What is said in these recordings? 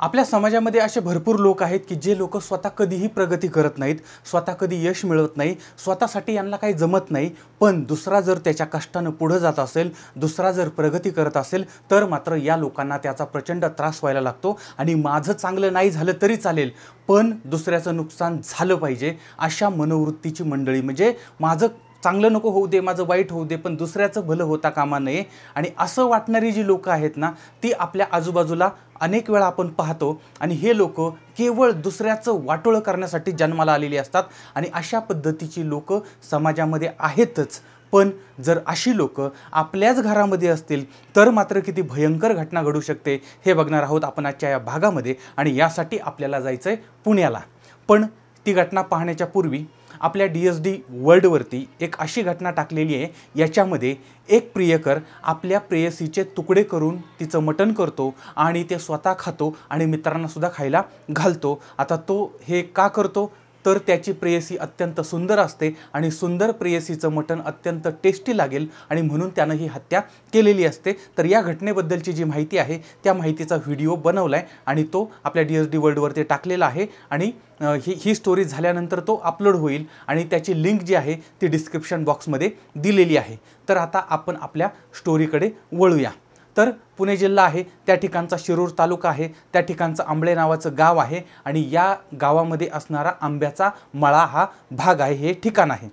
आपल्या समाजामध्ये असे भरपूर लोक आहेत की जे लोक स्वतः कधीही प्रगती करत नाहीत, स्वतः कधी यश मिळवत नाही, स्वतःसाठी यांना काही जमत नाही, पण दुसरा जर त्याच्या कष्टानं पुढे जात असेल, दुसरा जर प्रगती करत असेल तर मात्र या लोकांना त्याचा प्रचंड त्रास व्हायला लागतो आणि माझं चांगलं नाही झालं तरी चालेल पण दुसऱ्याचं नुकसान झालं पाहिजे अशा मनोवृत्तीची मंडळी, म्हणजे माझं चांगलं नको होऊ दे, माझं वाईट होऊ दे, पण दुसऱ्याचं भलं होता कामा नये. आणि असं वाटणारी जी लोकं आहेत ना ती आपल्या आजूबाजूला अनेक वेळा आपण पाहतो आणि हे लोक केवळ दुसऱ्याचं वाटोळं करण्यासाठी जन्माला आलेली असतात आणि अशा पद्धतीची लोक समाजामध्ये आहेतच. पण जर अशी लोक आपल्याच घरामध्ये असतील तर मात्र किती भयंकर घटना घडू शकते हे बघणार आहोत आपण आजच्या या भागामध्ये. आणि यासाठी आपल्याला जायचं आहे पुण्याला. पण ती घटना पाहण्याच्या पूर्वी आपल्या DSD वर्ल्डवरती एक अशी घटना टाकलेली आहे, याच्यामध्ये एक प्रियकर आपल्या प्रेयसीचे तुकडे करून तिचं मटण करतो आणि ते स्वतः खातो आणि मित्रांना सुद्धा खायला घालतो. आता तो हे का करतो तर त्याची प्रेयसी अत्यंत सुंदर असते आणि सुंदर प्रेयसीचं मटण अत्यंत टेस्टी लागेल आणि म्हणून त्यानं ही हत्या केलेली असते. तर या घटनेबद्दलची जी माहिती आहे त्या माहितीचा व्हिडिओ बनवला आहे आणि तो आपल्या DSD वर्ल्डवरती टाकलेला आहे आणि ही स्टोरी झाल्यानंतर तो अपलोड होईल आणि त्याची लिंक जी आहे ती डिस्क्रिप्शन बॉक्समध्ये दिलेली आहे. तर आता आपण आपल्या स्टोरीकडे वळूया. तर पुणे जिल्हा आहे, त्या ठिकाणचा शिरूर तालुका आहे, त्या ठिकाणचं आंबळे नावाचं गाव आहे आणि या गावामध्ये असणारा आंब्याचा मळा हा भाग आहे, हे ठिकाण आहे.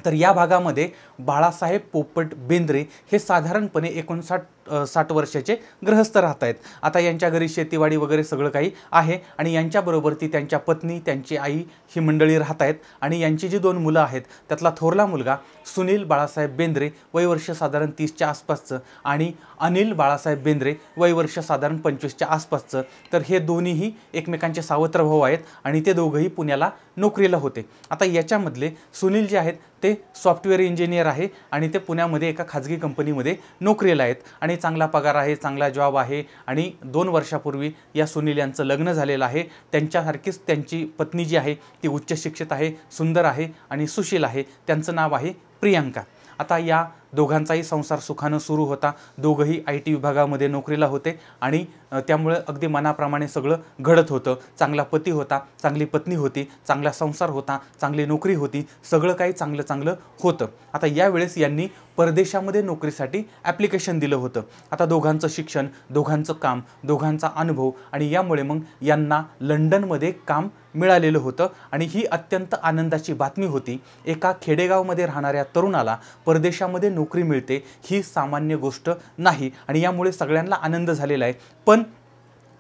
तर या भागामध्ये बाळासाहेब पोपट बेंद्रे हे साधारणपणे 59-60 वर्षाचे गृहस्थ राहत आहेत. आता यांच्या घरी शेतीवाडी वगैरे सगळं काही आहे आणि यांच्याबरोबर ती त्यांच्या पत्नी, त्यांची आई ही मंडळी राहत आहेत. आणि यांची जी 2 मुलं आहेत त्यातला थोरला मुलगा सुनील बाळासाहेब बेंद्रे वय वर्ष साधारण 30च्या आसपासचं आणि अनिल बाळासाहेब बेंद्रे वय वर्ष साधारण 25च्या आसपासचं. तर हे दोन्हीही एकमेकांचे सावत्र भाऊ आहेत आणि ते दोघंही पुण्याला नोकरीला होते. आता याच्यामधले सुनील जे आहेत ते सॉफ्टवेअर इंजिनियर आहे आणि ते पुण्यामध्ये एका खाजगी कंपनीमध्ये नोकरीला आहेत आणि चांगला पगार आहे, चांगला जॉब आहे. आणि 2 वर्षापूर्वी या सुनील यांचं लग्न झालेलं आहे. त्यांच्यासारखीच त्यांची पत्नी जी आहे ती उच्च शिक्षित आहे, सुंदर आहे आणि सुशील आहे. त्यांचं नाव आहे प्रियांका. आता या दोघांचाही संसार सुखानं सुरू होता. दोघंही IT विभागामध्ये नोकरीला होते आणि त्यामुळे अगदी मनाप्रमाणे सगळं घडत होतं. चांगला पती होता, चांगली पत्नी होती, चांगला संसार होता, चांगली नोकरी होती, सगळं काही चांगलं चांगलं होतं. आता यावेळेस यांनी परदेशामध्ये नोकरीसाठी ॲप्लिकेशन दिलं होतं. आता दोघांचं शिक्षण, दोघांचं काम, दोघांचा अनुभव आणि यामुळे मग यांना लंडनमध्ये काम मिळालेलं होतं आणि ही अत्यंत आनंदाची बातमी होती. एका खेडेगावमध्ये राहणाऱ्या तरुणाला परदेशामध्ये नोकरी मिळते ही सामान्य गोष्ट नाही आणि यामुळे सगळ्यांना आनंद झालेला आहे. पण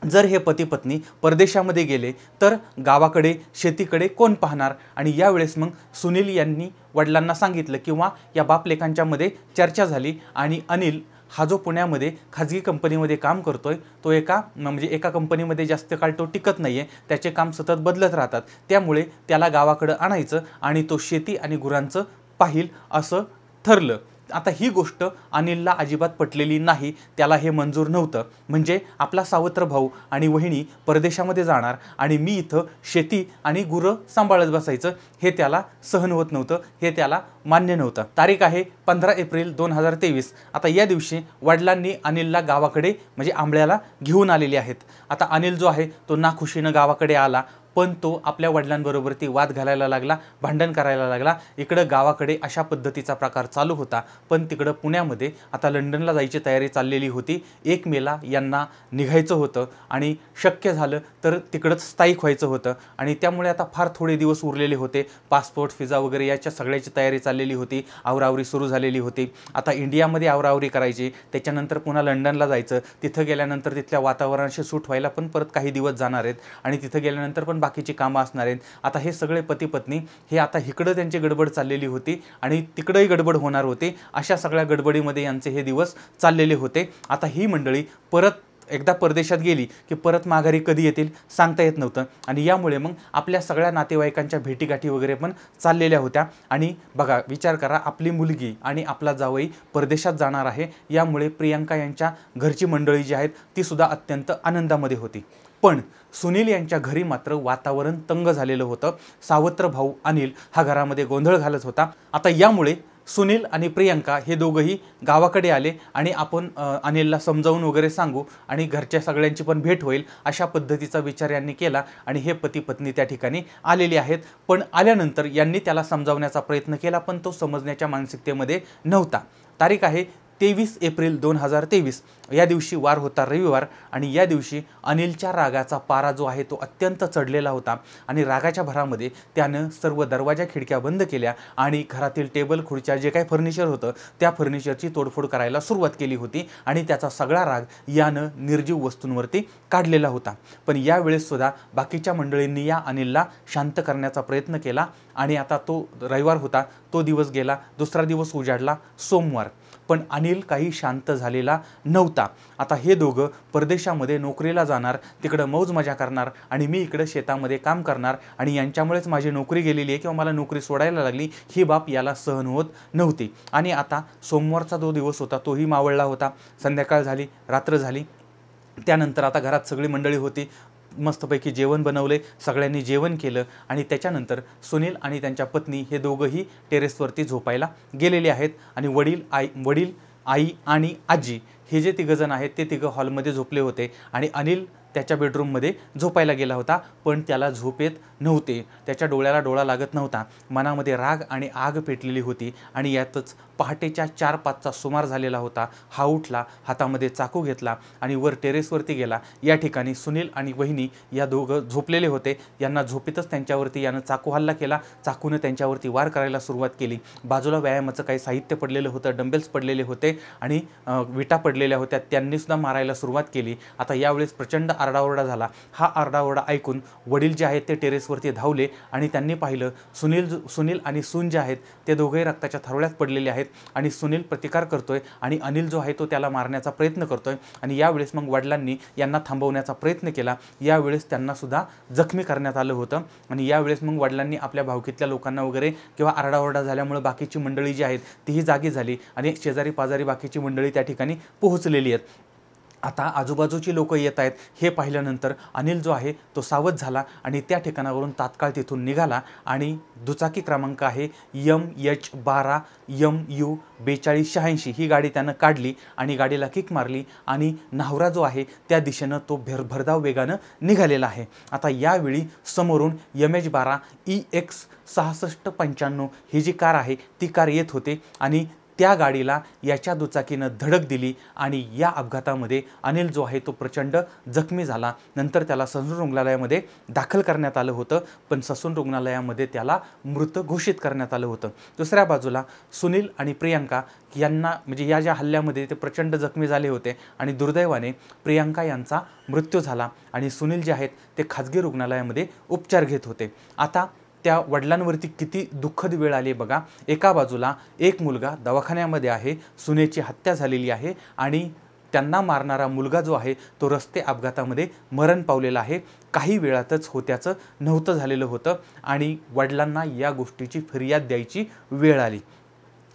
जर हे पती पत्नी परदेशामध्ये गेले तर गावाकडे शेतीकडे कोण पाहणार. आणि यावेळेस मग सुनील यांनी वडिलांना सांगितलं किंवा या बापलेकांच्यामध्ये चर्चा झाली आणि अनिल हा जो पुण्यामध्ये खाजगी कंपनीमध्ये काम करतोय तो एका कंपनीमध्ये जास्त काळ तो टिकत नाही आहे, त्याचे काम सतत बदलत राहतात. त्यामुळे त्याला गावाकडं आणायचं आणि तो शेती आणि गुरांचं पाहिल असं ठरलं. आता ही गोष्ट अनिलला अजिबात पटलेली नाही, त्याला हे मंजूर नव्हतं. म्हणजे आपला सावत्र भाऊ आणि वहिनी परदेशामध्ये जाणार आणि मी इथं शेती आणि गुरं सांभाळत बसायचं हे त्याला सहन होत नव्हतं, हे त्याला मान्य नव्हतं. तारीख आहे 15 एप्रिल 2023. आता या दिवशी वडिलांनी अनिलला गावाकडे म्हणजे आंबळ्याला घेऊन आलेले आहेत. आता अनिल जो आहे तो नाखुशीनं गावाकडे आला पण तो आपल्या वडिलांबरोबर ती वाद घालायला लागला, भांडण करायला लागला. इकडं गावाकडे अशा पद्धतीचा प्रकार चालू होता. पण तिकडं पुण्यामध्ये आता लंडनला जायची तयारी चाललेली होती. 1 मेला यांना निघायचं होतं आणि शक्य झालं तर तिकडंच स्थायिक व्हायचं होतं आणि त्यामुळे आता फार थोडे दिवस उरलेले होते. पासपोर्ट, व्हिसा वगैरे याच्या सगळ्याची तयारी चाललेली होती. आवरावरी सुरू झालेली होती. आता इंडियामध्ये आवरावरी करायची, त्याच्यानंतर पुन्हा लंडनला जायचं. तिथं गेल्यानंतर तिथल्या वातावरणाशी सूट व्हायला पण परत काही दिवस जाणार आहेत आणि तिथं गेल्यानंतर पण बाकीची कामं असणार आहेत. आता हे सगळे पती पत्नी हे आता इकडं त्यांची गडबड चाललेली होती आणि तिकडंही गडबड होणार होती. अशा सगळ्या गडबडीमध्ये यांचे हे दिवस चाललेले होते. आता ही मंडळी परत एकदा परदेशात गेली की परत माघारी कधी येतील सांगता येत नव्हतं आणि यामुळे मग आपल्या सगळ्या नातेवाईकांच्या भेटीगाठी वगैरे पण चाललेल्या होत्या. आणि बघा विचार करा, आपली मुलगी आणि आपला जावई परदेशात जाणार आहे, यामुळे प्रियांका यांच्या घरची मंडळी जी आहेत ती सुद्धा अत्यंत आनंदामध्ये होती. पण सुनील यांच्या घरी मात्र वातावरण तंग झालेलं होतं. सावत्र भाऊ अनिल हा घरामध्ये गोंधळ घालत होता. आता यामुळे सुनील आणि प्रियंका हे दोघंही गावाकडे आले आणि आपण अनिलला समजावून वगैरे सांगू आणि घरच्या सगळ्यांची पण भेट होईल अशा पद्धतीचा विचार यांनी केला आणि हे पती पत्नी त्या ठिकाणी आलेले आहेत. पण आल्यानंतर यांनी त्याला समजावण्याचा प्रयत्न केला पण तो समजण्याच्या मानसिकतेमध्ये नव्हता. तारीख आहे 23 एप्रिल 2023. या दिवशी वार होता रविवार आणि या दिवशी अनिलच्या रागाचा पारा जो आहे तो अत्यंत चढलेला होता आणि रागाच्या भरामध्ये त्यानं सर्व दरवाजा खिडक्या बंद केल्या आणि घरातील टेबल खुर्च्या जे काही फर्निचर होतं त्या फर्निचरची तोडफोड करायला सुरुवात केली होती आणि त्याचा सगळा राग यानं निर्जीव वस्तूंवरती काढलेला होता. पण यावेळेस सुद्धा बाकीच्या मंडळींनी या अनिलला शांत करण्याचा प्रयत्न केला आणि आता तो रविवार होता, तो दिवस गेला, दुसरा दिवस उजाडला सोमवार. पण अनिल काही शांत झालेला नव्हता. आता हे दोघं परदेशामध्ये नोकरीला जाणार, तिकडं मौज मजा करणार आणि मी इकडं शेतामध्ये काम करणार आणि यांच्यामुळेच माझी नोकरी गेलेली आहे किंवा मला नोकरी सोडायला लागली ही बाब याला सहन होत नव्हती. आणि आता सोमवारचा जो दिवस होता तोही मावळला होता. संध्याकाळ झाली, रात्र झाली. त्यानंतर आता घरात सगळी मंडळी होती. मस्तपैकी जेवण बनवले, सगळ्यांनी जेवण केलं आणि त्याच्यानंतर सुनील आणि त्यांच्या पत्नी हे दोघंही टेरेसवरती झोपायला गेलेले आहेत आणि वडील, आई आणि आजी हे जे तिघंजण आहेत ते तिघं हॉलमध्ये झोपले होते आणि अनिल त्याच्या बेडरूममध्ये झोपायला गेला होता. पण त्याला झोप येत नव्हते, त्याच्या डोळ्याला डोळा लागत नव्हता. मनामध्ये राग आणि आग पेटलेली होती आणि यातच पहाटेच्या 4-5चा सुमार झालेला होता. हा उठला, हातामध्ये चाकू घेतला आणि वर टेरेसवरती गेला. या ठिकाणी सुनील आणि वहिनी या दोघं झोपलेले होते. यांना झोपेतच त्यांच्यावरती यानं चाकू हल्ला केला. चाकूनं त्यांच्यावरती वार करायला सुरुवात केली. बाजूला व्यायामाचं काही साहित्य पडलेलं होतं, डंबेल्स पडलेले होते आणि विटा पडलेल्या होत्या, त्यांनीसुद्धा मारायला सुरुवात केली. आता यावेळेस प्रचंड आरडाओरडा झाला. हा आरडाओरडा ऐकून वडील जे आहेत ते टेरेसवरती धावले आणि त्यांनी पाहिलं सुनील आणि सून जे आहेत ते दोघेही रक्ताच्या थारोळ्यात पडलेले आहेत आणि सुनील प्रतिकार करतोय आणि अनिल जो आहे तो त्याला मारण्याचा प्रयत्न करतोय. आणि यावेळेस मग वडिलांनी यांना थांबवण्याचा प्रयत्न केला. यावेळेस त्यांना सुद्धा जखमी करण्यात आलं होतं आणि यावेळेस मग वडिलांनी आपल्या भावकीतल्या लोकांना वगैरे किंवा आरडाओरडा झाल्यामुळे बाकीची मंडळी जी आहेत तीही जागी झाली आणि शेजारी पाजारी बाकीची मंडळी त्या ठिकाणी पोहोचलेली आहेत. आता आजूबाजूची लोक येत आहेत हे पाहिल्यानंतर अनिल जो आहे तो सावध झाला आणि त्या ठिकाणावरून तात्काळ तिथून निघाला आणि दुचाकी क्रमांक आहे MH12 MU 4286 ही गाडी त्यानं काढली आणि गाडीला किक मारली आणि न्हावरा जो आहे त्या दिशेनं तो भरधाव वेगानं निघालेला आहे. आता यावेळी समोरून MH12 EX 6695 ही जी कार आहे ती कार येत होते आणि त्या गाडीला याच्या दुचाकीनं धडक दिली आणि या अपघातामध्ये अनिल जो आहे तो प्रचंड जखमी झाला. नंतर त्याला ससून रुग्णालयामध्ये दाखल करण्यात आलं होतं पण ससून रुग्णालयामध्ये त्याला मृत घोषित करण्यात आलं होतं. दुसऱ्या बाजूला सुनील आणि प्रियंका यांना म्हणजे या ज्या हल्ल्यामध्ये ते प्रचंड जखमी झाले होते आणि दुर्दैवाने प्रियंका यांचा मृत्यू झाला आणि सुनील जे आहेत ते खाजगी रुग्णालयामध्ये उपचार घेत होते. आता त्या वडिलांवरती किती दुःखद वेळ आली बघा. एका बाजूला एक मुलगा दवाखान्यामध्ये आहे, सुनेची हत्या झालेली आहे आणि त्यांना मारणारा मुलगा जो आहे तो रस्ते अपघातामध्ये मरण पावलेला आहे. काही वेळातच होत्याचं नव्हतं झालेलं होतं आणि वडिलांना या गोष्टीची फिर्याद द्यायची वेळ आली.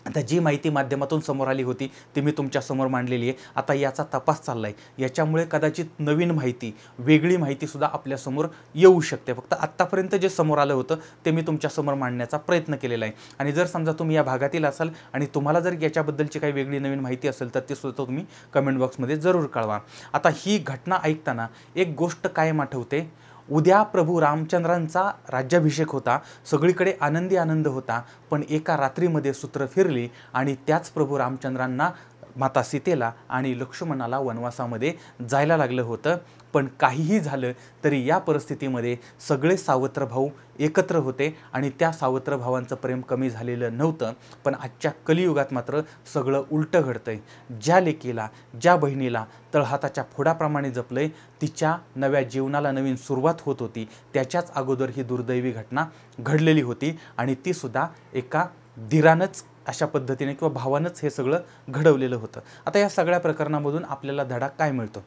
आता जी माहिती माध्यमातून समोर आली होती ती मी तुमच्यासमोर मांडलेली आहे. आता याचा तपास चालला आहे. याच्यामुळे कदाचित नवीन माहिती, वेगळी माहितीसुद्धा आपल्यासमोर येऊ शकते. फक्त आत्तापर्यंत जे समोर आलं होतं ते मी तुमच्यासमोर मांडण्याचा प्रयत्न केलेला आहे. आणि जर समजा तुम्ही या भागातील असाल आणि तुम्हाला जर याच्याबद्दलची काही वेगळी नवीन माहिती असेल तर ते सुद्धा तुम्ही कमेंट बॉक्समध्ये जरूर कळवा. आता ही घटना ऐकताना एक गोष्ट कायम आठवते. उद्या प्रभू रामचंद्रांचा राज्याभिषेक होता, सगळीकडे आनंदी आनंद होता. पण एका रात्रीमध्ये सूत्र फिरली आणि त्याच प्रभू रामचंद्रांना, माता सीतेला आणि लक्ष्मणाला वनवासामध्ये जायला लागलं होतं. पण काहीही झालं तरी या परिस्थितीमध्ये सगळे सावत्र भाऊ एकत्र होते आणि त्या सावत्र भावांचं प्रेम कमी झालेलं नव्हतं. पण आजच्या कलियुगात मात्र सगळं उलटं घडतंय. ज्या लेकीला, ज्या बहिणीला तळहाताच्या फोडाप्रमाणे जपलंय तिच्या नव्या जीवनाला नवीन सुरुवात होत होती. त्याच्याच अगोदर ही दुर्दैवी घटना घडलेली होती आणि ती सुद्धा एका धीरानंच अशा पद्धतीने किंवा भावानंच हे सगळं घडवलेलं होतं. आता या सगळ्या प्रकरणामधून आपल्याला धडा काय मिळतो?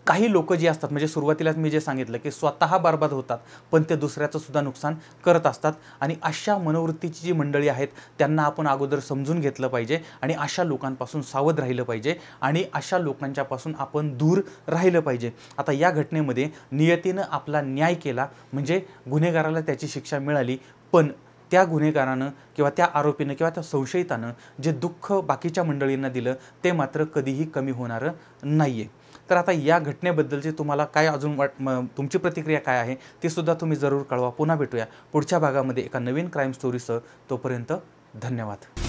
काही लोक जे असतात म्हणजे सुरुवातीलाच मी जे सांगितलं की स्वतः बरबाद होतात पण ते दुसऱ्याचं सुद्धा नुकसान करत असतात आणि अशा मनोवृत्तीची जी मंडळी आहेत त्यांना आपण अगोदर समजून घेतलं पाहिजे आणि अशा लोकांपासून सावध राहिलं पाहिजे आणि अशा लोकांच्यापासून आपण दूर राहिलं पाहिजे. आता या घटनेमध्ये नियतीनं आपला न्याय केला म्हणजे गुन्हेगाराला त्याची शिक्षा मिळाली. पण त्या गुन्हेगारानं किंवा त्या आरोपीनं किंवा त्या संशयितानं जे दुःख बाकीच्या मंडळींना दिलं ते मात्र कधीही कमी होणारं नाही आहे. तर आता या घटनेबद्दलची तुम्हाला काय अजून तुमची प्रतिक्रिया काय आहे ती सुद्धा तुम्ही जरूर कळवा. पुन्हा भेटूया पुढच्या भागामध्ये एका नवीन क्राईम स्टोरीसह. तोपर्यंत धन्यवाद.